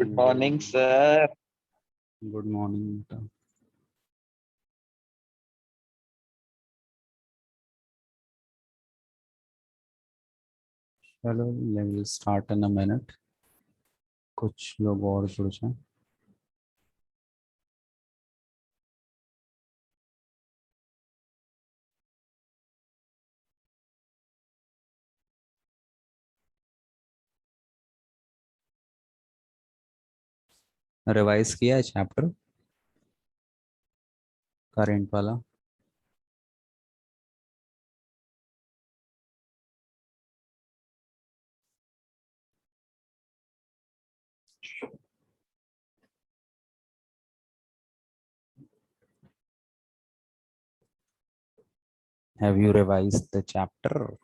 Good morning sir. Good morning बेटा। चलो let start in a minute. कुछ लोग और जुड़ जाएं। रिवाइज किया है चैप्टर करेंट वाला? Have you revised the chapter?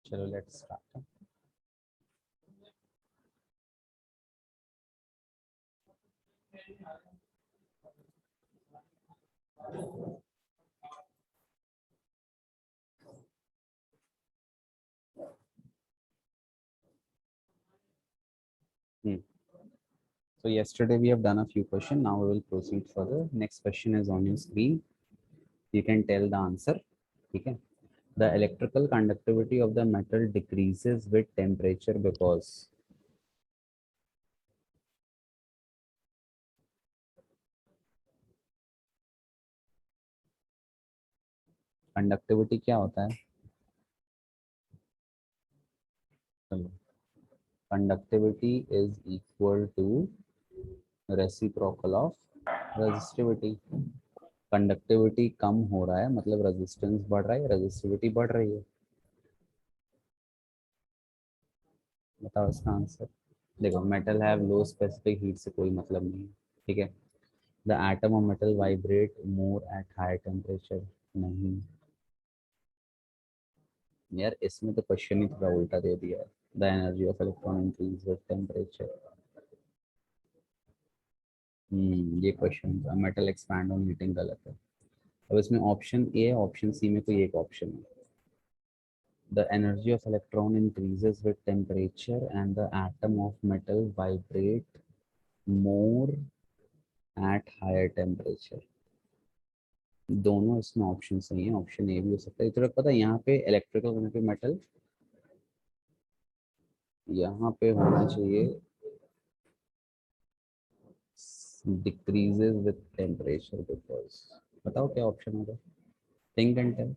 चलो let's start. So yesterday we have done a few questions. Now we will proceed further. Next question is on your screen. You can tell the answer. Okay. The electrical conductivity of the metal decreases with temperature because conductivity क्या होता है? चलो, conductivity is equal to reciprocal of resistivity. Conductivity कम हो रहा है मतलब resistance बढ़ रहा है, रेजिस्टिविटी बढ़ रही है। बताओ इसका आंसर। देखो, metal have low specific heat से कोई मतलब नहीं है, ठीक है। The atom of metal vibrate more at higher temperature. नहीं यार, इसमें तो क्वेश्चन ही थोड़ा उल्टा दे दिया है। The energy of electron increase with temperature. ये question metal expand on heating गलत है। अब इसमें ऑप्शन ए है, ऑप्शन सी में कोई एक ऑप्शन है। The energy of electron increases with temperature and the atom of metal vibrate more at higher temperature. दोनों इसमें ऑप्शन सही है, ऑप्शन ए भी हो सकता है। तो पता है यहाँ पे इलेक्ट्रिकल होने पे मेटल यहाँ पे होना चाहिए decreases with temperature because, बताओ क्या ऑप्शन होगा? Think and tell.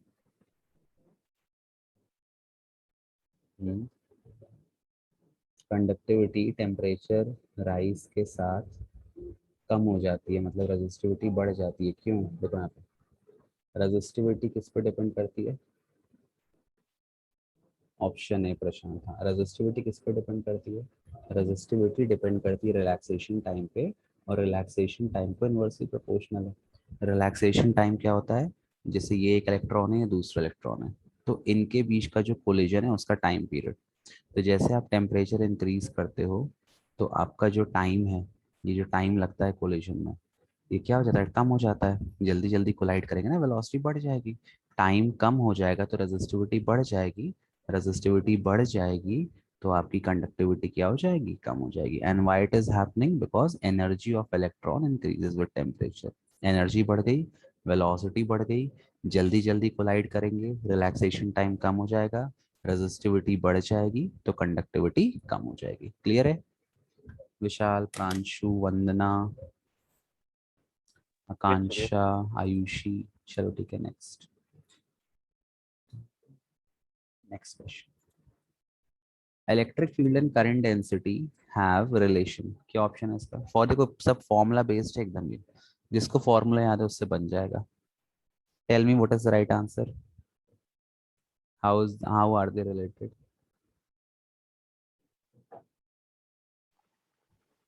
Conductivity temperature rise के साथ कम हो जाती है, मतलब रेजिस्टिविटी बढ़ जाती है। क्यों? देखो यहाँ पे रेजिस्टिविटी किस पे डिपेंड करती है? ऑप्शन ए प्रशांत। हाँ, रेजिस्टिविटी किस पे डिपेंड करती है? रेजिस्टिविटी डिपेंड करती है रिलैक्सेशन टाइम पे, और रिलैक्सेशन टाइम को इनवर्सली प्रोपोर्शनल है। रिलैक्सेशन टाइम क्या होता है? जैसे ये एक इलेक्ट्रॉन है, ये दूसरा इलेक्ट्रॉन है, तो इनके बीच का जो कोलिजन है उसका टाइम पीरियड। तो जैसे आप टेम्परेचर इंक्रीज करते हो तो आपका जो टाइम है, ये जो टाइम लगता है कोलिजन में, ये क्या हो जाता है? कम हो जाता है। जल्दी जल्दी कोलाइड करेंगे ना, वेलोसिटी बढ़ जाएगी। टाइम कम हो जाएगा तो रेजिस्टिविटी बढ़ जाएगी। रेजिस्टिविटी बढ़ जाएगी तो आपकी कंडक्टिविटी क्या हो जाएगी? कम हो जाएगी। And why it is happening? Because energy of electron increases with temperature. Energy बढ़ गई, वेलोसिटी बढ़ गई, जल्दी जल्दी कोलाइड करेंगे, रिलैक्सेशन टाइम कम हो जाएगा, रेजिस्टिविटी बढ़ जाएगी तो कंडक्टिविटी कम हो जाएगी। क्लियर है? विशाल, प्रांशु, वंदना, आकांक्षा, आयुषी। चलो ठीक है, next. Next question, electric field and current density have relation, क्या ऑप्शन है इसका? फॉर देखो सब फॉर्मूला बेस्ड है एकदम, ये जिसको फॉर्मूला याद है उससे बन जाएगा. Tell me what is the right answer, how are they related?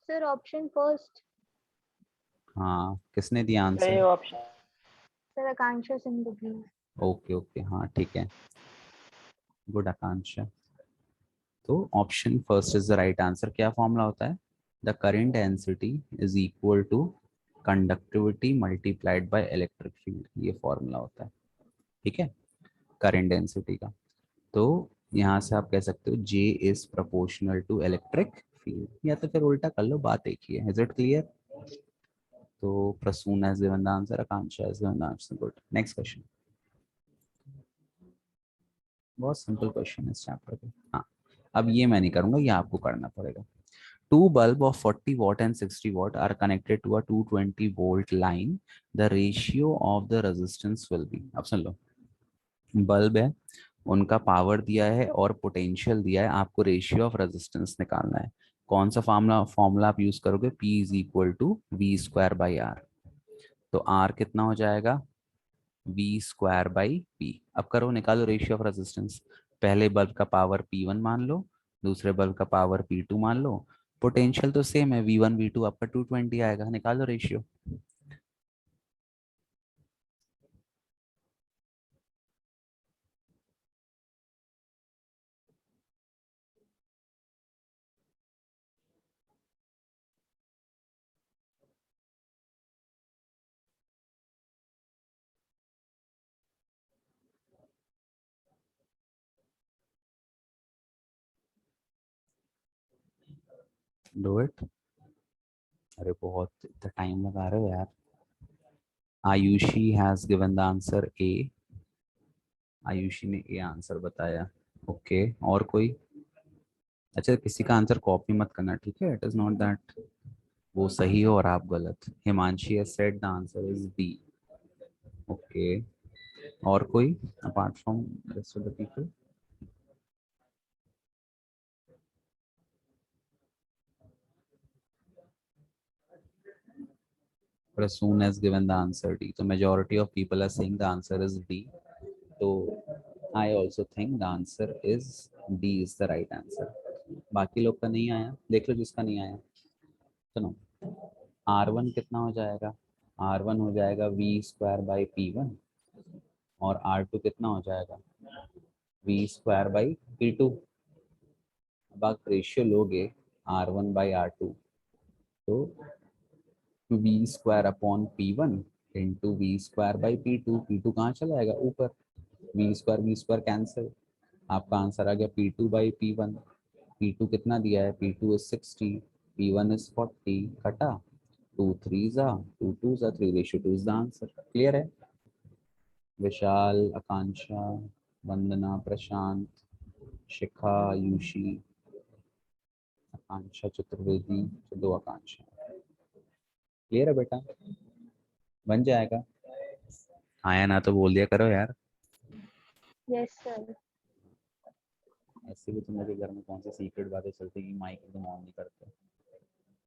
Sir option first. हाँ, किसने दिया सही answer? Option. Sir Akanksha Singh. Okay okay, हाँ ठीक है, गुड आकांक्षा. तो option first is the right answer. क्या फॉर्मूला होता है? The current density is equal to conductivity multiplied by electric field, ये फॉर्मूला होता है. ठीक है, करंट डेंसिटी का. तो यहाँ से आप कह सकते हो J is proportional to electric field, या तो फिर उल्टा कर लो, बात एक ही है. Is it clear? तो Prasoon has given the answer, Akanksha has given the answer. Good. Next question, बहुत सिंपल क्वेश्चन है इस चैप्टर के. हाँ, अब ये मैं नहीं करूंगा, ये आपको करना पड़ेगा. Two bulb of 40 watt and 60 watt are connected to a 220 volt line. The ratio of the resistance will be. अब सुन लो, बल्ब है, उनका पावर दिया है और पोटेंशियल दिया है, आपको रेशियो ऑफ रेजिस्टेंस निकालना है. कौन सा फॉर्मूला आप यूज करोगे? P is equal to V square by R. तो R कितना हो जाएगा? V square by P. अब करो, निकालो रेशियो ऑफ रेजिस्टेंस. पहले बल्ब का पावर P1 मान लो, दूसरे बल्ब का पावर P2 मान लो, पोटेंशियल तो सेम है, V1 V2 आपका 220 आएगा. निकालो रेशियो. Do it. अरे बहुत टाइम लगा रहे हो यार. Ayushi has given the answer A. Ayushi ने ए आंसर बताया. ओके, और कोई? अच्छा, किसी का आंसर कॉपी मत करना, ठीक है? इट इज नॉट दैट वो सही हो और आप गलत. Himanshi has said the answer is B. Okay, और कोई apart from rest of the people? Prasoon has given the answer D. So majority of people are saying the answer is D. So I also think the answer is D is the right answer. बाकी लोग का नहीं आया, देख लो जिसका नहीं आया. सुनो, R1 कितना हो जाएगा? R1 हो जाएगा V स्क्वायर बाई P1, और R2 कितना हो जाएगा? V square by P2. अब आप रेशियो लोगे R1 बाई R2, तो V square upon P1 into V square by P2. P2 कहाँ चला जाएगा? ऊपर. V square cancel. आपका आंसर आ गया P2 बाई P1. P2 कितना दिया है? P2 इज 60, P1 इज 40, कटा 2 3 जा 2 2 जा 3 ratio 2 is the answer. Clear है? विशाल, आकांक्षा, वंदना, प्रशांत, शिखा, आयुषी, आकांक्षा चतुर्वेदी, तो 2 आकांक्षा. क्लियर है बेटा? बन जाएगा. आया ना तो बोल दिया करो यार. Yes sir. ऐसे भी तुम लोग के घर में कौन सी सीक्रेट बातें चलती कि माइक एकदम ऑन नहीं करते.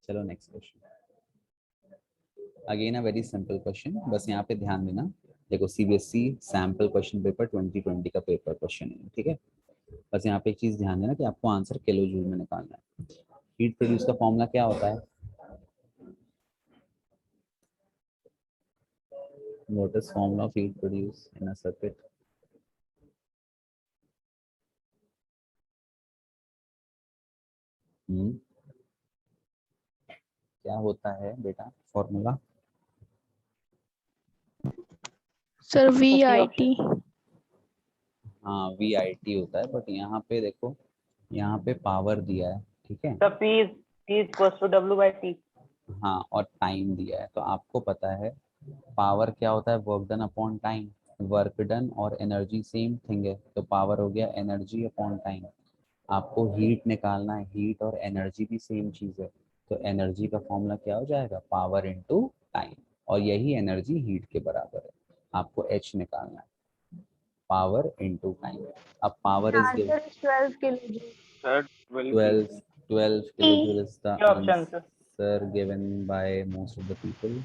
चलो next question. Again a very simple question, बस यहाँ पे ध्यान देना. देखो सीबीएसई सैम्पल क्वेश्चन पेपर 2020 का पेपर क्वेश्चन है, ठीक है? बस यहाँ पे एक चीज ध्यान देना कि आपको आंसर किलो जूल में निकालना है. हीट प्रोड्यूस का फॉर्मूला क्या होता है? What is formula of heat produce in a circuit? क्या होता है बेटा फॉर्मूला? Sir VIT. हाँ, VIT होता है, बट यहाँ पे देखो, यहाँ पे पावर दिया है, ठीक है? Sir P equals to W/T. हाँ, और टाइम दिया है. तो आपको पता है पावर क्या होता है? Work done upon time. Work done और एनर्जी सेम थिंग है, तो पावर हो गया एनर्जी अपॉन टाइम. आपको हीट निकालना है, हीट और एनर्जी भी सेम चीज है, तो एनर्जी का फॉर्मूला क्या हो जाएगा? Power into time. और यही एनर्जी हीट के बराबर है. आपको H निकालना है. Power into time. अब power is Answer is 12 kilojoule. Sir, 12 kilojoule is the क्या option, sir? answer given by most of the people.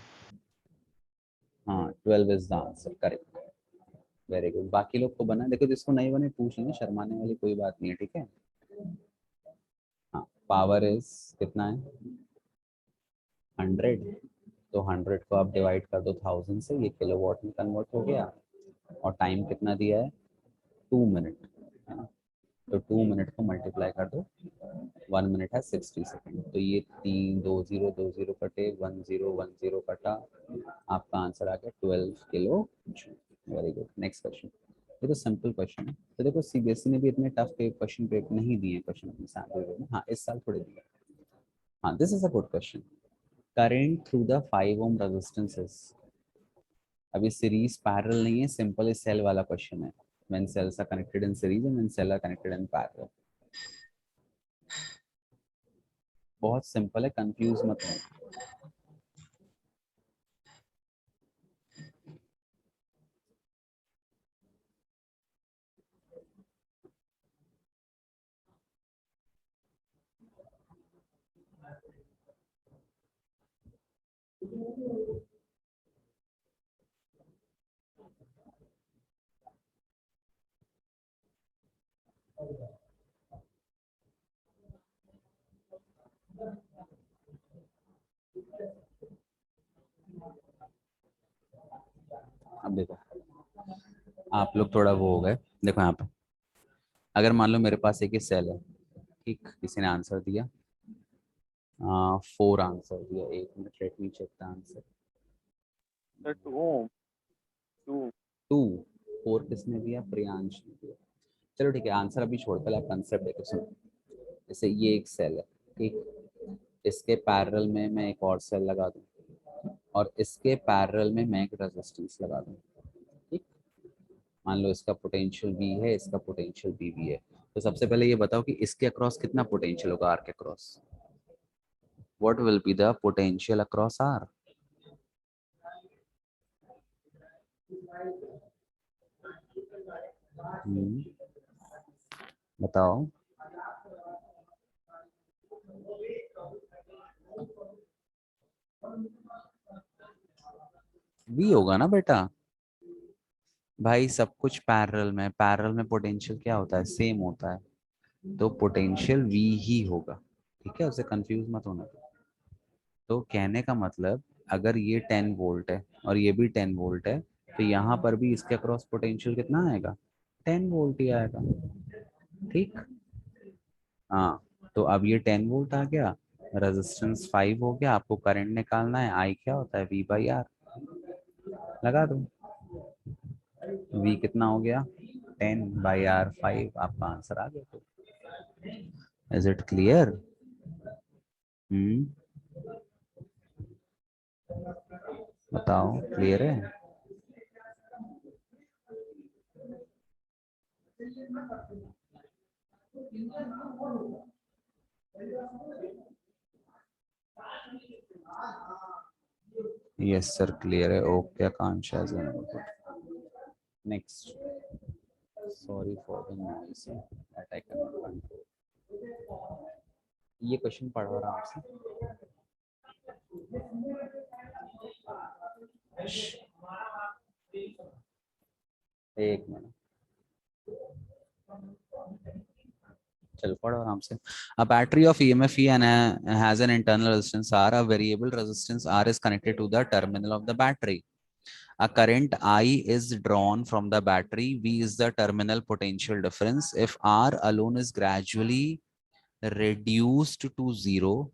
हाँ 12 is the answer, correct. Very good. बाकी लोग को बना, देखो जिसको नहीं बने पूछ लेंगे, शर्माने वाली कोई बात नहीं है, ठीक है. हाँ पावर इज कितना है 100. तो 100 को आप डिवाइड कर दो 1000 से, ये किलोवाट में कन्वर्ट हो गया. और टाइम कितना दिया है 2 मिनट, है ना. तो 2 मिनट को मल्टीप्लाई कर दो, 1 मिनट है 60 सेकेंड. तो ये 3 2 0 2 0 कटे 1 0 1 0 कटा, आपका आंसर आ गया 12 kilo joule. Very good. Next question. ये तो सिंपल क्वेश्चन है. तो देखो सीबीएसई ने भी इतने टफ क्वेश्चन पेपर नहीं दिए क्वेश्चन अपने सैम्पल में. हाँ इस साल थोड़े दिए. हाँ this is a good question. Current through the 5 ohm resistances. अभी सीरीज पैरेलल नहीं है, सिंपल इज सेल वाला क्वेश्चन है. when cells are connected in series and when cells are connected in parallel. बहुत सिंपल है, कंफ्यूज मत हो. अब देखो आप लोग थोड़ा वो हो गए. देखो यहाँ पे अगर मान लो मेरे पास एक ही सेल है, ठीक, किसी ने आंसर दिया 4 आंसर दिया. 1 minute, let me check the answer. Sir, 2. 2 4 किसने दिया, प्रियांश ने दिया. चलो ठीक है, आंसर अभी छोड़, पहले आप कंसेप्ट देखो. सुनो, जैसे ये एक सेल है, ठीक, इसके पैरेलल में मैं एक और सेल लगा दूं और इसके पैरेलल में मैं एक रेजिस्टेंस लगा दूं, ठीक. मान लो इसका पोटेंशियल V है, इसका पोटेंशियल PV है. तो सबसे पहले ये बताओ कि इसके अक्रॉस कितना पोटेंशियल होगा R के across. What will be the potential across R. बताओ. V होगा ना बेटा. भाई सब कुछ पैरेलल में, पैरेलल में पोटेंशियल क्या होता है, सेम होता है. तो पोटेंशियल V ही होगा, ठीक है, उसे कंफ्यूज मत होना. तो कहने का मतलब अगर ये 10 वोल्ट है और ये भी 10 वोल्ट है, तो यहाँ पर भी इसके अक्रॉस पोटेंशियल कितना आएगा, 10 वोल्ट ही आएगा, ठीक. हाँ तो अब ये 10 वोल्ट आ गया, रेजिस्टेंस 5 हो गया, आपको करंट निकालना है. आई क्या होता है, V/R. लगा दो. V कितना हो गया 10/R5. आपका आंसर आ गया. तो इज इट क्लियर. बताओ क्लियर है. यस सर क्लियर है. Okay Akanksha. Next. Sorry for the noise that I can not control. ये क्वेश्चन पढ़ा रहा आपसे. एक मिनट, चल पढ़ो आराम से. A battery of EMF E and has an internal resistance R. A variable resistance R is connected to the terminal of the battery. A current I is drawn from the battery. V is the terminal potential difference. If R alone is gradually reduced to 0,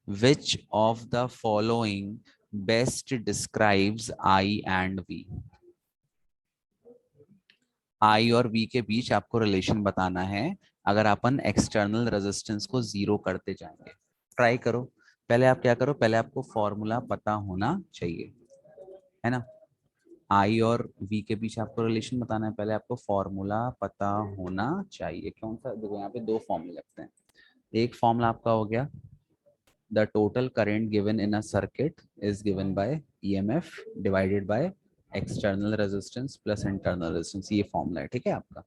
which of the following best describes I and V? I और V के बीच आपको relation बताना है अगर अपन external resistance को 0 करते जाएंगे. Try करो. पहले आप क्या करो, पहले आपको फॉर्मूला पता होना चाहिए, है ना. I और V के बीच आपको रिलेशन बताना है, पहले आपको फॉर्मूला पता होना चाहिए. कौन सा, देखो यहाँ पे 2 फॉर्मूले लगते हैं. एक फॉर्मूला आपका हो गया, the total current given in a circuit is given by EMF divided by external resistance plus internal resistance, ये फॉर्मूला है, ठीक है आपका।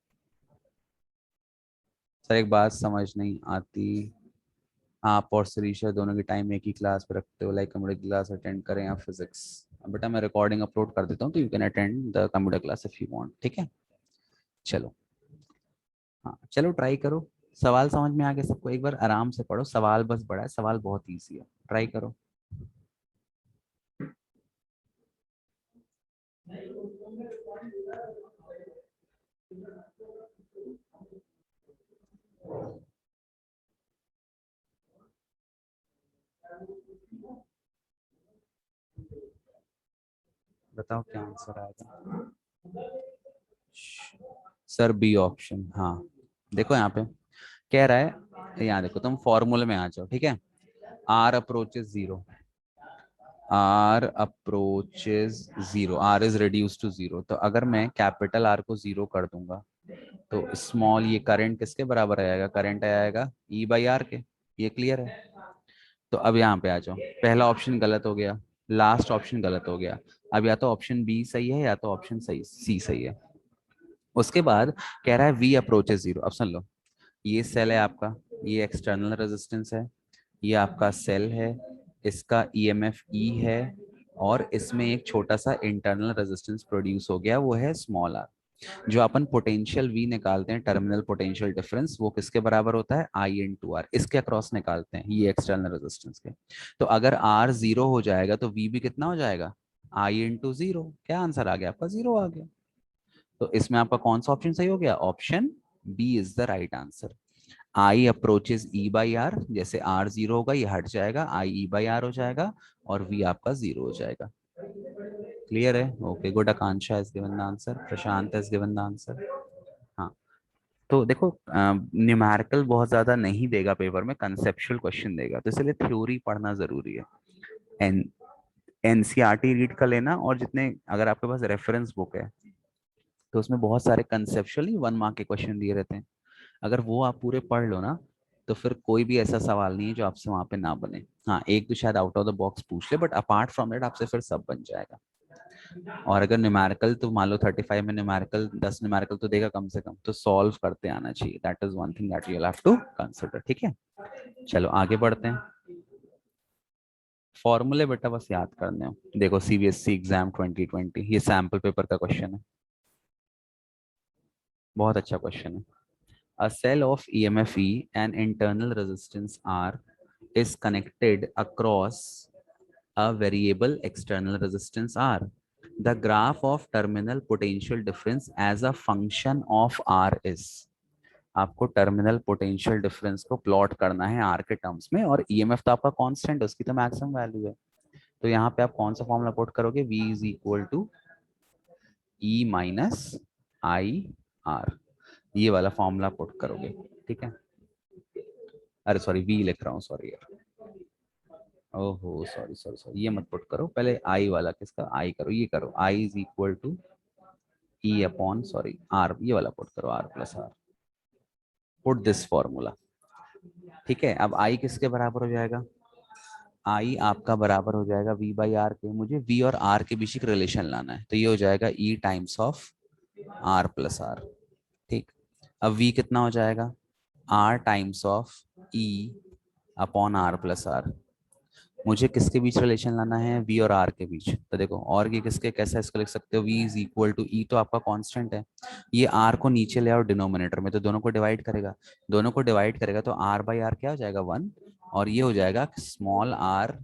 सर एक बात समझ नहीं आती, आप और श्रीशा दोनों की टाइम एक ही क्लास पे रखते हो, लाइक कंप्यूटर क्लास अटेंड करें या फिजिक्स। बेटा मैं रिकॉर्डिंग अपलोड कर देता हूँ, तो you can attend the computer class if you want, ठीक है। चलो, हाँ चलो ट्राई करो। सवाल समझ में आ गया सबको? एक बार आराम से पढ़ो, सवाल बस बड़ा है, सवाल बहुत ईजी है, ट्राई करो। बताओ क्या आंसर आएगा। सर बी ऑप्शन, हाँ देखो यहाँ पे कह रहा है, यहाँ देखो तुम फॉर्मूले में आ जाओ, ठीक है। R approaches zero, R approaches zero, R is reduce to zero. तो अगर मैं कैपिटल आर को जीरो कर दूंगा तो स्मॉल ये करंट किसके बराबर आएगा? करंट आएगा ई बाई आर के। ये क्लियर है? तो अब यहाँ पे आ जाओ, पहला ऑप्शन गलत हो गया, लास्ट ऑप्शन गलत हो गया। अब या तो ऑप्शन बी सही है या तो ऑप्शन सही सी सही है। उसके बाद कह रहा है वी अप्रोचेस जीरो। अब सुन लो, ये सेल है आपका, ये एक्सटर्नल रेजिस्टेंस है, ये आपका सेल है, इसका ईएमएफ ई है, और इसमें एक छोटा सा इंटरनल रेजिस्टेंस प्रोड्यूस हो गया, वो है स्मॉल आर। जो अपन पोटेंशियल वी निकालते हैं, टर्मिनल पोटेंशियल डिफरेंस, वो किसके बराबर होता है? आई इन टू आर। इसके अक्रॉस निकालते हैं, ये एक्सटर्नल रेजिस्टेंस के। तो अगर आर जीरो हो जाएगा तो वी भी कितना हो जाएगा? आई इन टू जीरो। क्या आंसर आ गया आपका? जीरो आ गया। तो इसमें आपका कौन सा ऑप्शन सही हो गया? Option B is the right answer. I approaches E by R, जैसे आर जीरो होगा ये हट जाएगा, आई ई बाई आर हो जाएगा, और वी आपका जीरो हो जाएगा। क्लियर है? Okay good. Akanksha has given the answer, Prashant has given the answer. हाँ, तो देखो न्यूमेरिकल बहुत ज्यादा नहीं देगा पेपर में, कंसेप्चुअल क्वेश्चन देगा, तो इसलिए थ्योरी पढ़ना जरूरी है। एन एनसीईआरटी रीड कर लेना, और जितने अगर आपके पास रेफरेंस बुक है तो उसमें बहुत सारे कंसेप्चुअली 1 मार्क के क्वेश्चन दिए रहते हैं। अगर वो आप पूरे पढ़ लो ना, तो फिर कोई भी ऐसा सवाल नहीं है जो आपसे वहां पे ना बने। हाँ एक तो शायद आउट ऑफ द बॉक्स पूछ ले, बट अपार्ट फ्रॉम दैट आपसे फिर सब बन जाएगा। और अगर न्यूमेरिकल तो मान लो 35 में न्यूमेरिकल 10 न्यूमेरिकल तो देगा कम से कम, तो सॉल्व करते आना चाहिए। That is one thing that you have to consider, ठीक है। चलो आगे बढ़ते हैं। फॉर्मूले बेटा बस याद करने हो। देखो सीबीएसई एग्जाम 2020, ये सैम्पल पेपर का क्वेश्चन है, बहुत अच्छा क्वेश्चन है। A cell of EMF E and internal resistance R is connected across a variable external resistance R. The graph of terminal potential difference as a function of R is. आपको terminal potential difference को plot करना है are के terms में, और EMF तो आपका constant है, उसकी तो मैक्सिमम वैल्यू है। तो यहाँ पे आप कौन सा फॉर्मूला पुट करोगे? V is equal to E minus I R, ये वाला फॉर्मूला पुट करोगे, ठीक है। अरे सॉरी वी लिख रहा हूँ, सॉरी यार, ओहो सॉरी सॉरी सॉरी, ये मत पुट करो, पहले आई वाला, किसका आई करो, ये करो, I is equal to E upon sorry R, ये वाला पुट करो, R plus R. Put this formula, ठीक है। अब आई किसके बराबर हो जाएगा? आई आपका बराबर हो जाएगा वी बाई आर के। मुझे वी और आर के बीच एक रिलेशन लाना है, तो ये हो जाएगा E times of R plus R, ठीक। अब वी कितना हो जाएगा? R times of E upon R plus R. मुझे किसके बीच रिलेशन लाना है? वी और आर के बीच। तो देखो और ये किसके, कैसे इसको लिख सकते हो? वी इज इक्वल टू ई, तो आपका कांस्टेंट है, ये आर को नीचे ले आओ डिनोमिनेटर में, तो दोनों को डिवाइड करेगा, दोनों को डिवाइड करेगा तो आर बाई आर क्या हो जाएगा? 1, और ये हो जाएगा small R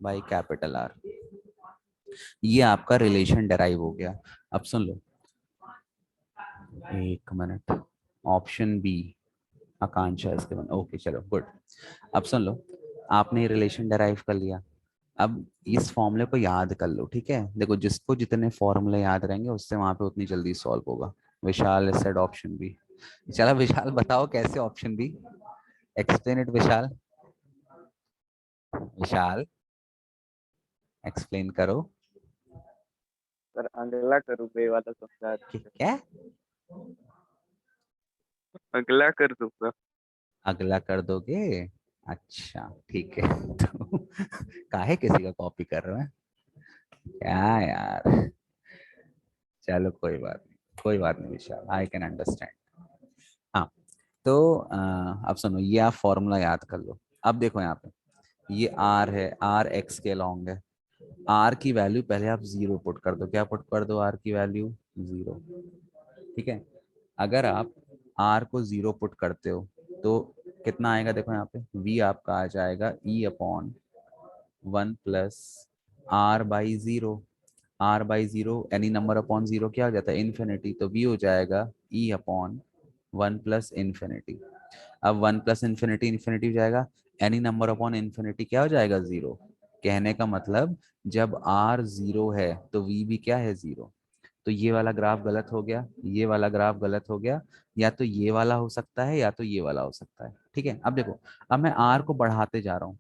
by capital R. ये आपका रिलेशन डेराइव हो गया। अब सुन लो, एक मिनट, ऑप्शन बी आकांक्षा इसके बाद, ओके चलो गुड। अब सुन लो, आपने रिलेशन डेराइव कर लिया, अब इस फॉर्मूले को याद कर लो, ठीक है। देखो जिसको जितने फॉर्मूले याद रहेंगे उससे वहां पे उतनी जल्दी सॉल्व होगा। Vishal said option B. चला विशाल बताओ कैसे option B, explain it Vishal, Vishal explain करो। सर अगला करूँ बे वाला समझा दीजिए। क्या? अगला कर दूंगा। अगला कर दोगे? अच्छा ठीक है। तो काहे किसी का कॉपी कर रहे हो? क्या यार, चलो कोई बात नहीं विशाल, आई कैन अंडरस्टैंड। हाँ, तो अब सुनो, ये आप फॉर्मूला याद कर लो। अब देखो यहाँ पे ये आर है, आर एक्स के लॉन्ग है। आर की वैल्यू पहले आप जीरो पुट कर दो। क्या पुट कर दो? आर की वैल्यू जीरो। ठीक है, अगर आप आर को जीरो पुट करते हो तो कितना आएगा? देखो यहाँ पे वी आपका आ जाएगा ई upon 1 + r/0। r/0 any number upon zero क्या हो जाता है? इन्फिनिटी। तो v हो जाएगा e अपॉन 1 + ∞। अब 1 + इन्फिनिटी हो जाएगा, एनी नंबर अपॉन इन्फिनिटी क्या हो जाएगा? जीरो। कहने का मतलब जब r जीरो है तो v भी क्या है? जीरो। तो ये वाला ग्राफ गलत हो गया, ये वाला ग्राफ गलत हो गया। या तो ये वाला हो सकता है या तो ये वाला हो सकता है। ठीक है, अब देखो, अब मैं r को बढ़ाते जा रहा हूँ,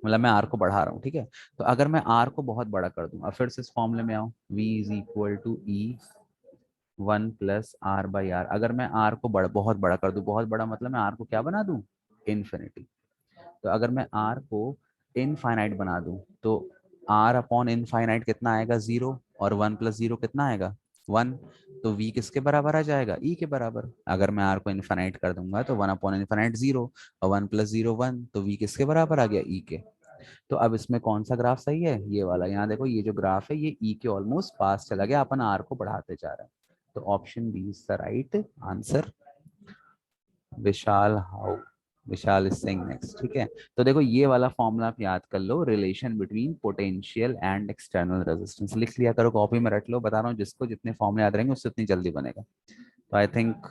मतलब मैं आर को बढ़ा रहा हूँ। ठीक है, तो अगर मैं आर को बहुत बड़ा कर दूं, अब फिर से इस फॉर्मूले में आऊं, v = e 1 + r/r। अगर मैं आर को बहुत बड़ा कर दूं, बहुत बड़ा मतलब मैं आर को क्या बना दूं? इन्फिनिटी। तो अगर मैं आर को इनफाइनाइट बना दूं तो आर अपॉन इनफाइनाइट कितना आएगा? जीरो। और 1 + 0 कितना आएगा? 1। तो v किसके बराबर आ जाएगा? e के बराबर। अगर मैं r को इनफाइनाइट कर दूंगा तो 1/∞ 0 और 1 + 0 1। तो v किसके बराबर आ गया? e के। तो अब इसमें कौन सा ग्राफ सही है? ये वाला। यहाँ देखो ये जो ग्राफ है ये ई के ऑलमोस्ट पास चला गया, अपन आर को बढ़ाते जा रहे हैं। तो option B is the right answer. Vishal how, Vishal is saying next. ठीक है, तो देखो ये वाला फॉर्मूला आप याद कर लो, relation between potential and external resistance. लिख लिया करो, कॉपी में रट लो। बता रहा हूँ जिसको जितने फॉर्मूले याद रहेंगे उससे उतनी जल्दी बनेगा। तो I think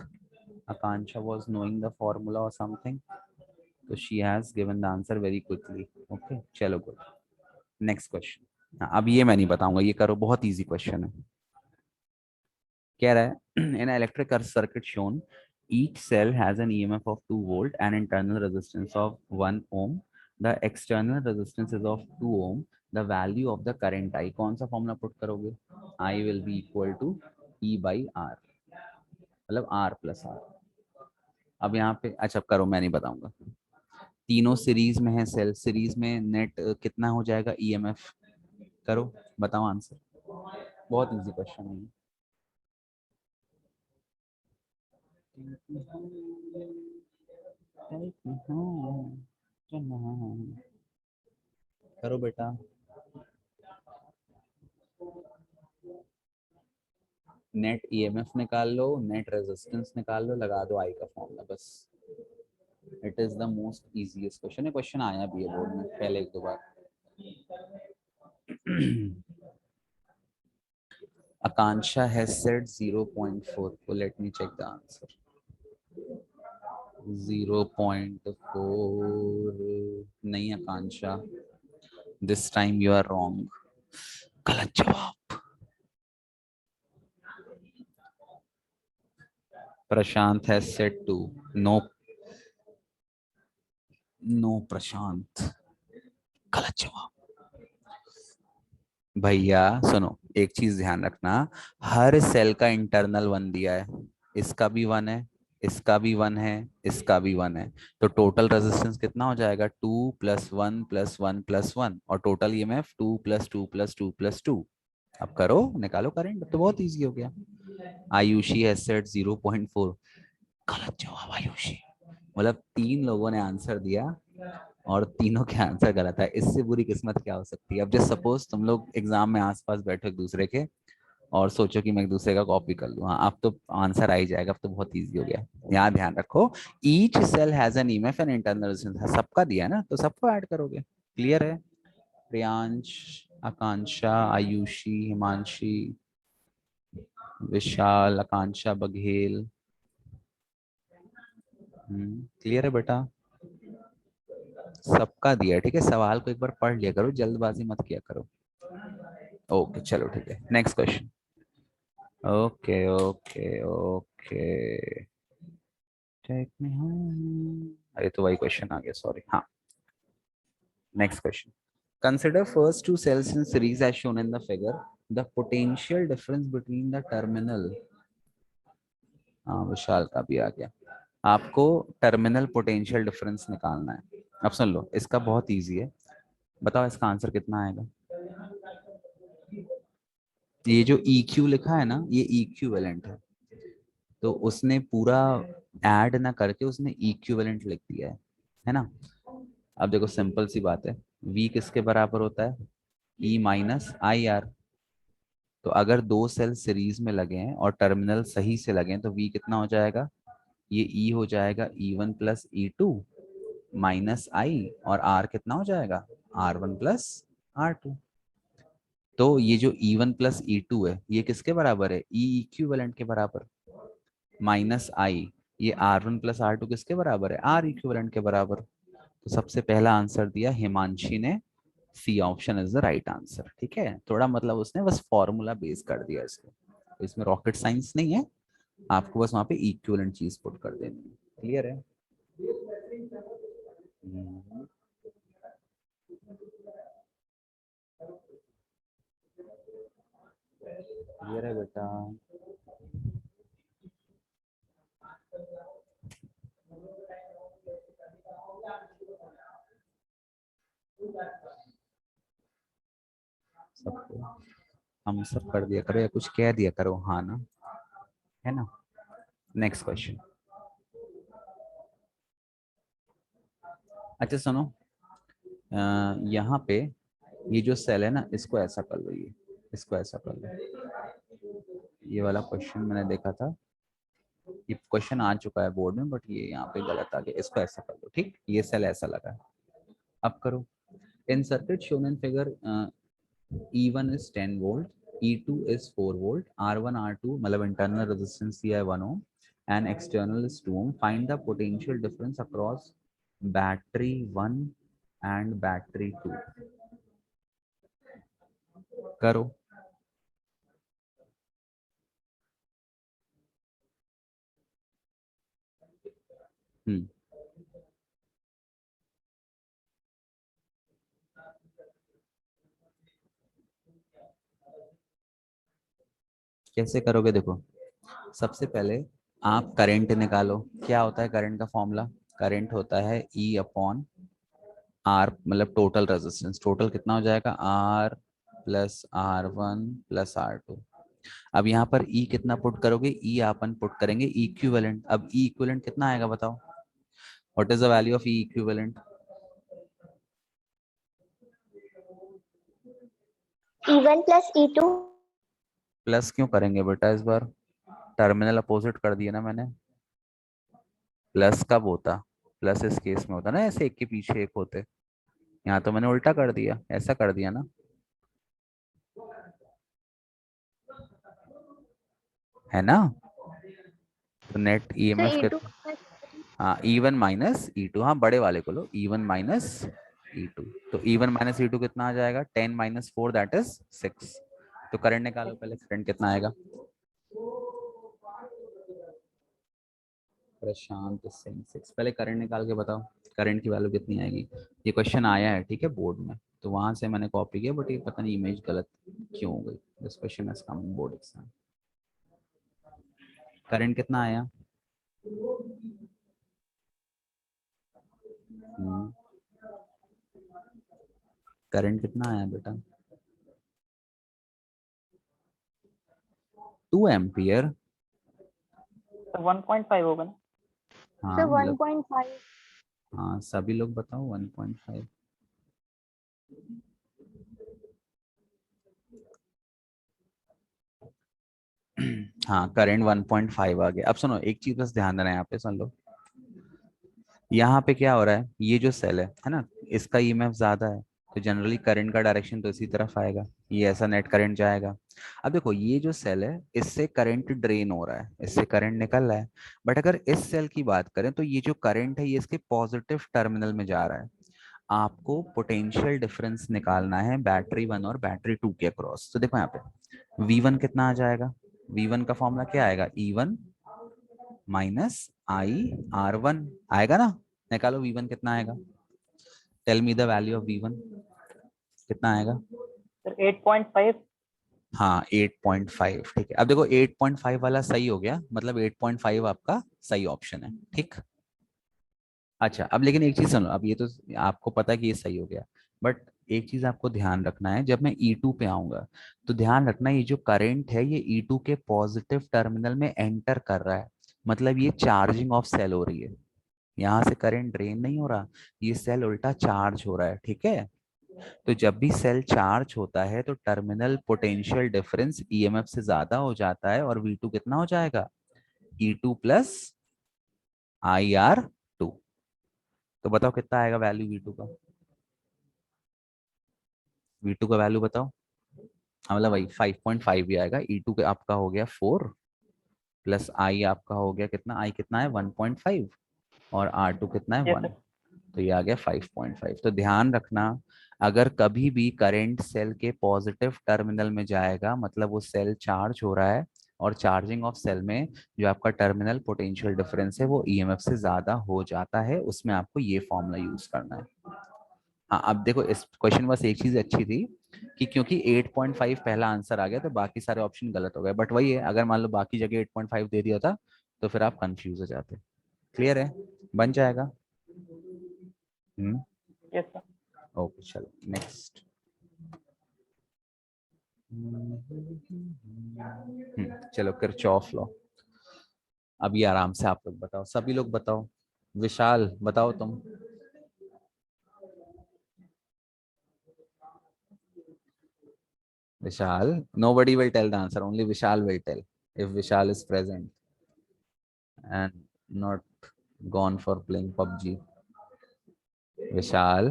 Akanksha was knowing the formula और समथिंग, तो she has given the answer very quickly. Okay चलो गुड। Next question. अब ये मैं नहीं बताऊंगा, ये करो, बहुत इजी क्वेश्चन है। कह रहा है इन electric circuit shown each cell has an EMF of 2 volt and internal resistance of 1 ohm. The external resistance is of 2 ohm. The value of the current I, कौन सा फॉर्मूला पुट करोगे? I will be equal to E/R, मतलब R+R। अब यहाँ पे अच्छा करो, मैं नहीं बताऊंगा। तीनों सीरीज में है सेल, सीरीज में नेट कितना हो जाएगा ईएमएफ? करो, बताओ आंसर। बहुत इजी क्वेश्चन है। करो बेटा। नेट ईएमएफ निकाल लो, नेट रेजिस्टेंस निकाल लो, लगा दो आई का फॉर्मूला, बस। It is the most easiest question है। क्वेश्चन आया भी है बोर्ड में पहले 1-2 बार। Akansha has said 0.4. So let me check the answer. 0.4 नहीं Akanksha, this time you are wrong. गलत जवाब। Prashant has said 2। No no Prashant, गलत जवाब। भैया सुनो, एक चीज ध्यान रखना, हर सेल का इंटरनल 1 दिया है, इसका भी 1 है, इसका भी 1 है, इसका भी 1 है। तो टोटल रेजिस्टेंस कितना हो जाएगा? 2 + 1 + 1 + 1, और टोटल ईएमएफ 2 + 2 + 2 + 2। अब करो, निकालो करंट, तो बहुत इजी हो गया। Ayushi has said 0.4। गलत जवाब आयुषी। मतलब 3 लोगों ने आंसर दिया और तीनों के आंसर गलत है। इससे बुरी किस्मत क्या हो सकती है? अब जस्ट सपोज तुम लोग एग्जाम में आसपास बैठो एक दूसरे के और सोचो कि मैं एक दूसरे का कॉपी कर लूँ। हाँ, अब तो आंसर आ ही जाएगा, अब तो बहुत इजी हो गया। यहाँ ध्यान रखो, each cell has an EMF and internal resistance. सबका दिया है ना, तो सबको ऐड करोगे। क्लियर है? प्रियांश, आकांक्षा, आयुषी, हिमांशी, विशाल, आकांक्षा बघेल। क्लियर है बेटा? सबका दिया। ठीक है, सवाल को एक बार पढ़ लिया करो, जल्दबाजी मत किया करो। ओके चलो ठीक है, next question. Okay okay okay, take me home. अरे तो वही क्वेश्चन आ गया, सॉरी। हाँ, next question. Consider first two cells in series as shown in the figure, the potential difference between the terminal. हाँ, विशाल का भी आ गया। आपको टर्मिनल पोटेंशियल डिफरेंस निकालना है। अब सुन लो, इसका बहुत इजी है। बताओ इसका आंसर कितना आएगा? ये जो EQ लिखा है ना, ये इक्विवेलेंट है, तो उसने पूरा ऐड ना करके उसने इक्विवेलेंट लिख दिया है ना। अब देखो सिंपल सी बात है, V किसके बराबर होता है, E माइनस आई आर। तो अगर दो सेल सीरीज में लगे हैं और टर्मिनल सही से लगे हैं तो V कितना हो जाएगा, ये E हो जाएगा E1 प्लस E2 माइनस आई, और R कितना हो जाएगा, R1 प्लस R2। तो ये जो E1 प्लस E2 है ये किसके बराबर है, E इक्विवेलेंट के बराबर, माइनस आई ये R1 प्लस R2 किसके बराबर है, R इक्विवेलेंट के बराबर। तो सबसे पहला आंसर दिया हिमांशी ने, C option is the right answer. ठीक है, थोड़ा मतलब उसने बस फॉर्मूला बेस कर दिया इसको, तो इसमें रॉकेट साइंस नहीं है, आपको बस वहां पे इक्विवेलेंट चीज पुट कर देनी है। क्लियर है? क्लियर है बेटा? सबको हम सब कर दिया करो या कुछ कह दिया करो, हाँ ना, है ना। Next question. अच्छा सुनो, यहाँ पे ये जो सेल है ना, इसको ऐसा कर लो, ये इसको ऐसा कर लो। ये वाला क्वेश्चन मैंने देखा था, ये क्वेश्चन आ चुका है बोर्ड में, बट ये यहाँ पे गलत आ गया, इसको ऐसा कर लो। ठीक, ये सेल ऐसा लगा है, अब करो। In circuit shown in figure E1 is 10 volt, E2 is 4 volt, R1 R2 मतलब internal resistance दिया है 1 ohm and external is 2 ohm. Find the potential difference across battery 1 and battery 2. करो। कैसे करोगे, देखो सबसे पहले आप करंट निकालो। क्या होता है करंट का फॉर्मूला, करंट होता है E अपॉन आर, मतलब टोटल रेजिस्टेंस, टोटल कितना हो जाएगा, R plus R1 plus R2। अब यहाँ पर E कितना पुट करोगे, E अपन पुट करेंगे इक्विवेलेंट। अब E इक्विवेलेंट कितना आएगा बताओ, what is the value of E equivalent? E1 plus E2। Plus क्यों करेंगे बेटा इस बार, टर्मिनल अपोजिट कर दिया ना मैंने। प्लस कब होता, प्लस इस केस में होता ना, ऐसे एक के पीछे एक होते, यहाँ तो मैंने उल्टा कर दिया, ऐसा कर दिया ना, है ना। तो नेट सर ईएमएफ E2 कितना, plus हाँ E1 माइनस E2, हाँ बड़े वाले को लो, E1 माइनस E2। तो E1 माइनस E2 कितना आ जाएगा, 10 माइनस 4 दैट इज 6। तो करंट निकालो पहले, करंट कितना आएगा। प्रशांत सिंह 6, पहले करंट निकाल के बताओ, करंट की वैल्यू कितनी आएगी। ये क्वेश्चन आया है ठीक है बोर्ड में, तो वहां से मैंने कॉपी किया, बट ये पता नहीं इमेज गलत क्यों हो गई। This question has come in board exam. Current कितना आया, करंट कितना आया बेटा, 2 एम्पियर। 1.5 होगा ना। हाँ सर मतलब 1.5। हाँ सभी लोग बताओ 1.5। हाँ करंट 1.5 आ गया। अब सुनो एक चीज बस ध्यान देना, यहाँ पे सुन लो, यहाँ पे क्या हो रहा है, ये जो सेल है ना, इसका ईएमएफ ज्यादा है, तो जनरली करंट का डायरेक्शन तो इसी तरफ आएगा, ये ऐसा नेट करंट जाएगा। अब देखो ये जो सेल है इससे करंट ड्रेन हो रहा है, इससे करंट निकल रहा है, बट अगर इस सेल की बात करें तो ये जो करंट है ये इसके पॉजिटिव टर्मिनल में जा रहा है। आपको पोटेंशियल डिफरेंस निकालना है बैटरी 1 और बैटरी 2 के अक्रॉस। तो देखो यहाँ पे V1 कितना आ जाएगा, V1 का फॉर्मूला क्या आएगा, E1 माइनस आई R1 आएगा ना। निकालो V1 कितना आएगा, tell me the value of V1 कितना आएगा। सर 8.5। हाँ 8.5, ठीक है। अब देखो 8.5 वाला सही हो गया, मतलब 8.5 आपका सही ऑप्शन है, ठीक। अच्छा अब लेकिन एक चीज सुनो, अब ये तो आपको पता है कि ये सही हो गया, बट एक चीज आपको ध्यान रखना है, जब मैं E2 पे आऊंगा तो ध्यान रखना ये जो करंट है ये E2 के पॉजिटिव टर्मिनल में एंटर कर रहा है, मतलब ये चार्जिंग ऑफ सेल हो रही है। यहाँ से करंट ड्रेन नहीं हो रहा, ये सेल उल्टा चार्ज हो रहा है, ठीक है। तो जब भी सेल चार्ज होता है तो टर्मिनल पोटेंशियल डिफरेंस ईएमएफ से ज्यादा हो जाता है, और V2 कितना हो जाएगा, E2 प्लस IR2। तो बताओ कितना आएगा वैल्यू V2 का, V2 का वैल्यू बताओ। मतलब वही 5.5 ही आएगा। E2 के आपका हो गया 4 प्लस आई आपका हो गया कितना, आई कितना है 1.5, और R2 कितना है यस 1, सर। तो ये आ गया 5.5। तो ध्यान रखना, अगर कभी भी करंट सेल के पॉजिटिव टर्मिनल में जाएगा मतलब वो सेल चार्ज हो रहा है, और चार्जिंग ऑफ सेल में जो आपका टर्मिनल पोटेंशियल डिफरेंस है वो ईएमएफ से ज्यादा हो जाता है, उसमें आपको ये फॉर्मूला यूज करना है। हाँ अब देखो इस क्वेश्चन बस एक चीज अच्छी थी कि क्योंकि 8.5 पहला आंसर आ गया तो बाकी सारे ऑप्शन गलत हो गए, बट वही है अगर मान लो बाकी जगह 8.5 दे दिया था तो फिर आप कंफ्यूज हो जाते। क्लियर है, बन जाएगा। हम्म, यस सर। ओके चलो नेक्स्ट। चलो किरचॉफ लॉ। अभी आराम से आप लोग बताओ, सभी लोग बताओ। विशाल बताओ तुम। Vishal, nobody will tell the answer, only Vishal will tell if Vishal is present and not gone for playing PUBG. विशाल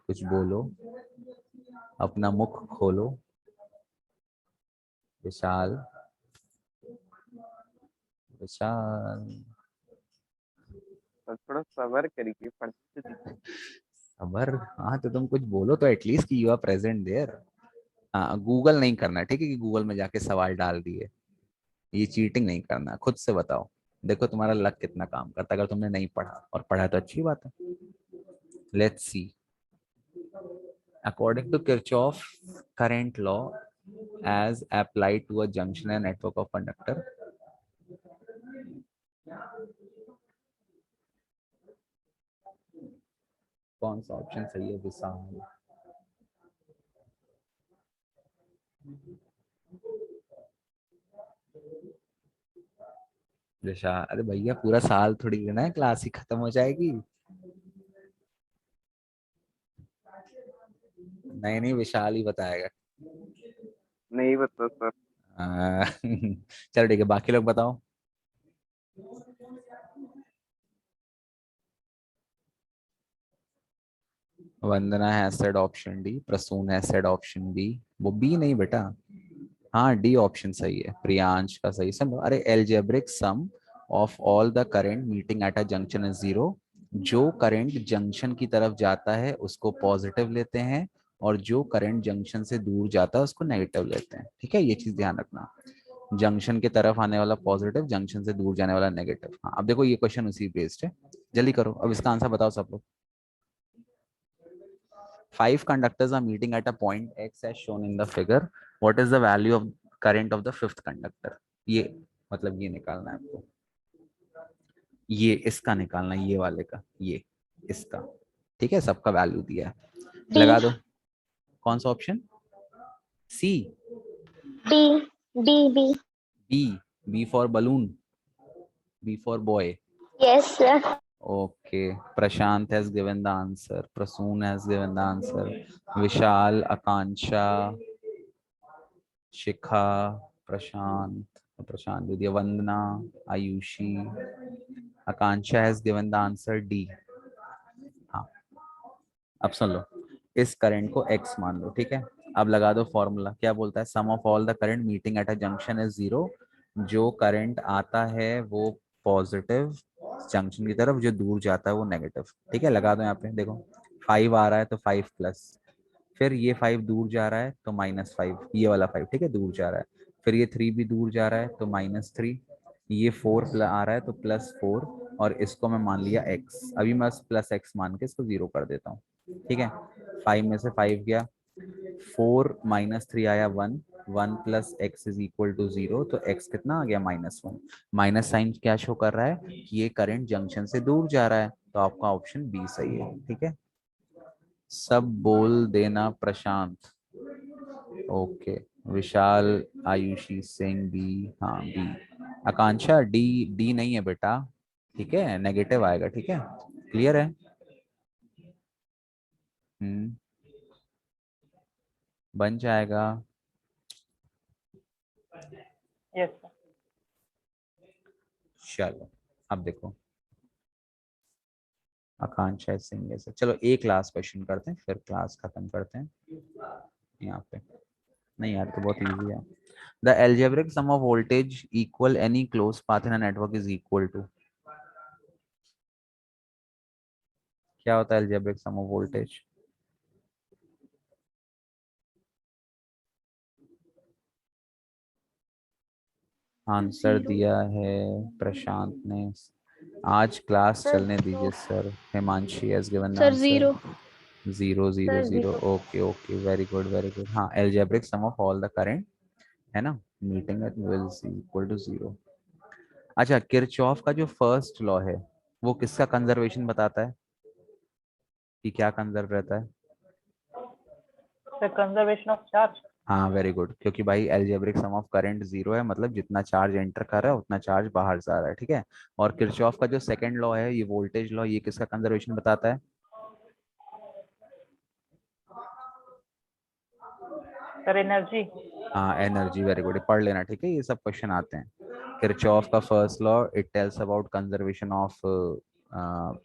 कुछ बोलो, अपना मुख खोलो। विशाल, विशाल। तो थोड़ा सबर करिए, पढ़ते दीजिए। अबर, हाँ तो तुम कुछ बोलो तो एटलीस्ट कि यू आर प्रेजेंट देयर। हाँ गूगल नहीं करना ठीक है, कि गूगल में जाके सवाल डाल दिए, ये चीटिंग नहीं करना, खुद से बताओ। देखो तुम्हारा लक कितना काम करता है, अगर तुमने नहीं पढ़ा और पढ़ा तो अच्छी बात है। Let's see. According to Kirchhoff current law as applied to a junction and network of conductor, कौन सा ऑप्शन सही है विशाल? विशाल, अरे भैया पूरा साल थोड़ी लेना है, क्लास ही खत्म हो जाएगी। नहीं नहीं, विशाल ही बताएगा। नहीं बता सर। चलो ठीक है, बाकी लोग बताओ। Vandana has said option D, Prasoon has said option B. वो बी नहीं बेटा, हाँ डी ऑप्शन सही है। प्रियांश का सही सम, अरे algebraic sum of all the current meeting at a junction is zero. जो करंट जंक्शन की तरफ जाता है उसको पॉजिटिव लेते हैं, और जो करंट जंक्शन से दूर जाता है उसको नेगेटिव लेते हैं, ठीक है, ये चीज ध्यान रखना। जंक्शन की तरफ आने वाला पॉजिटिव, जंक्शन से दूर जाने वाला नेगेटिव। हाँ अब देखो ये क्वेश्चन उसी बेस्ड है, जल्दी करो अब इसका आंसर बताओ सब लोग। 5 conductors are meeting at a point X as shown in the figure. What is the value of current of the fifth conductor? ये मतलब ये निकालना है आपको, ये इसका निकालना है, ये वाले का, ये इसका, ठीक है, सबका वैल्यू दिया है, D लगा दो। कौन सा option? C? D B B? B for balloon, B for boy. yes sir. Okay, Prashant has given the answer. Prasoon has given the answer. Vishal, Akansha, Shikha, Prashant, Prashant दे दिया, Vandana, Ayushi, Akanksha has given the answer D. हाँ अब सुन लो, इस current को x मान लो, ठीक है। अब लगा दो फॉर्मूला, क्या बोलता है, sum of all the current meeting at a junction is zero. जो करंट आता है वो पॉजिटिव जंक्शन की तरफ, जो दूर जाता है वो नेगेटिव, ठीक है। लगा दो यहाँ पे, देखो 5 आ रहा है तो 5 प्लस, फिर ये 5 दूर जा रहा है तो -5, ये वाला 5 ठीक है दूर जा रहा है, फिर ये 3 भी दूर जा रहा है तो -3, ये 4 आ रहा है तो +4, और इसको मैं मान लिया x। अभी मैं +x मान के इसको 0 कर देता हूँ, ठीक है। 5 में से 5 गया, 4 -3 आया 1, 1 + x इज इक्वल टू 0, तो x कितना आ गया -1। माइनस साइन क्या शो कर रहा है कि ये करंट जंक्शन से दूर जा रहा है, तो आपका ऑप्शन बी सही है, ठीक है। सब बोल देना प्रशांत। ओके, विशाल, आयुषी सिंह बी, हाँ बी। आकांक्षा डी, डी नहीं है बेटा, ठीक है, नेगेटिव आएगा, ठीक है, क्लियर है। हम्म, बन जाएगा। Yes sir. चलो अब देखो, आकांक्षा सिंह ऐसे, चलो एक लास्ट क्वेश्चन करते हैं फिर क्लास खत्म करते हैं यहाँ पे। नहीं यार, तो बहुत इजी है। The algebraic sum of voltage equal any closed path in a network is equal to, क्या होता है algebraic sum of voltage? Answer दिया है प्रशांत ने। आज क्लास सर चलने दीजिए सर। Himanshi has given sir answer 0 0 0 sir 0। 0 okay okay, very good very good. हाँ, algebraic sum of all the current है ना, meeting at will equal to 0। अच्छा, किरचॉफ का जो फर्स्ट लॉ है वो किसका कंजर्वेशन बताता है, कि क्या कंजर्व रहता है? Sir conservation of charge. हाँ वेरी गुड, क्योंकि भाई एल्जेब्रिक सम ऑफ करंट 0 है, मतलब जितना चार्ज एंटर कर रहा है उतना चार्ज बाहर जा रहा है, ठीक है। और किरचॉफ का जो सेकंड लॉ है, ये वोल्टेज लॉ, ये किसका कंजर्वेशन बताता है? Sir energy. हाँ एनर्जी, वेरी गुड, पढ़ लेना, ठीक है, ये सब क्वेश्चन आते हैं। किरचॉफ का first law it tells about conservation of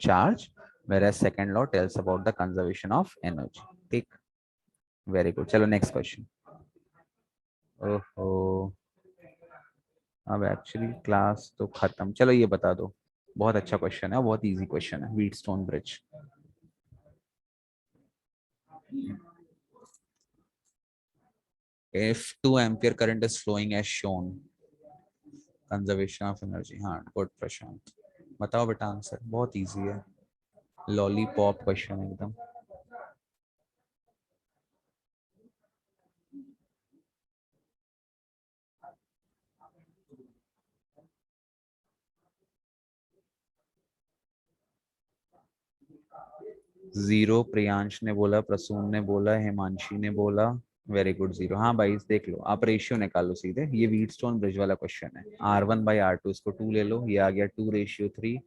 charge, whereas second law tells about the conservation of energy, ठीक, वेरी गुड। चलो नेक्स्ट क्वेश्चन। ओहो, अब एक्चुअली क्लास तो खत्म। चलो ये बता दो, बहुत अच्छा क्वेश्चन है, बहुत इजी क्वेश्चन है, Wheatstone bridge. if 2 ampere current is flowing as shown, conservation of energy, हाँ गुड प्रशांत, बताओ बेटा आंसर, बहुत इजी है, लॉलीपॉप क्वेश्चन एकदम। जीरो प्रियांश ने बोला, प्रसून ने बोला, हिमांशी ने बोला, वेरी गुड 0। हाँ भाई देख लो, आप रेशियो निकालो सीधे, ये व्हीटस्टोन ब्रिज वाला क्वेश्चन है। R1/R2, इसको 2 ले लो, ये आ गया 2:3,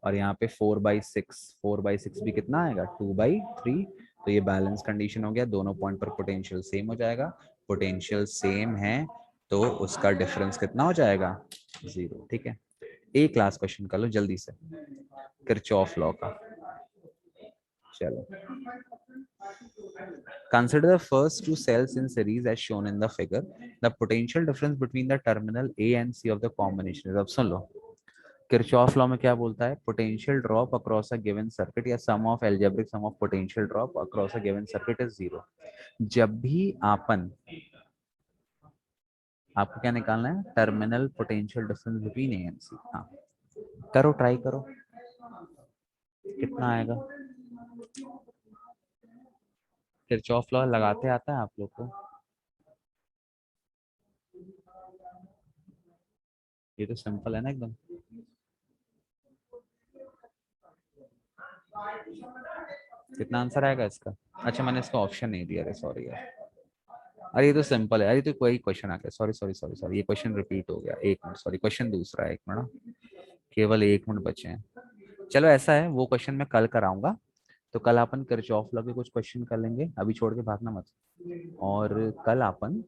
और यहाँ पे 4/6, 4/6 भी कितना आएगा, 2/3। तो ये बैलेंस कंडीशन हो गया, दोनों पॉइंट पर पोटेंशियल सेम हो जाएगा, पोटेंशियल सेम है तो उसका डिफरेंस कितना हो जाएगा, 0, ठीक है। एक लास्ट क्वेश्चन कर लो जल्दी से, किरचॉफ लॉ का। चलो, consider the first two cells in series as shown in the figure. The potential difference between the terminal A and C of the combination is, अब सुन लो, किरचॉफ लॉ में क्या बोलता है, potential drop across a given circuit या sum of algebraic sum of potential drop across a given circuit is 0। जब भी आपको क्या निकालना है, terminal potential difference between A and C. हाँ करो, ट्राई करो, कितना आएगा। किरचॉफ लॉ लगाते आता है आप लोग को? ये तो सिंपल है ना एकदम। कितना आंसर आएगा इसका? अच्छा मैंने इसका ऑप्शन नहीं दिया, सॉरी यार। अरे ये तो सिंपल है, अरे तो कोई क्वेश्चन आ गया, सॉरी सॉरी सॉरी सॉरी, ये क्वेश्चन रिपीट हो गया, एक मिनट, सॉरी, क्वेश्चन दूसरा है, एक मिनट, केवल 1 मिनट बचे हैं। चलो ऐसा है, वो क्वेश्चन मैं कल कराऊंगा, तो कल अपन किरचॉफ लॉ के कुछ क्वेश्चन कर लेंगे, अभी छोड़ के भागना मत। और कल अपन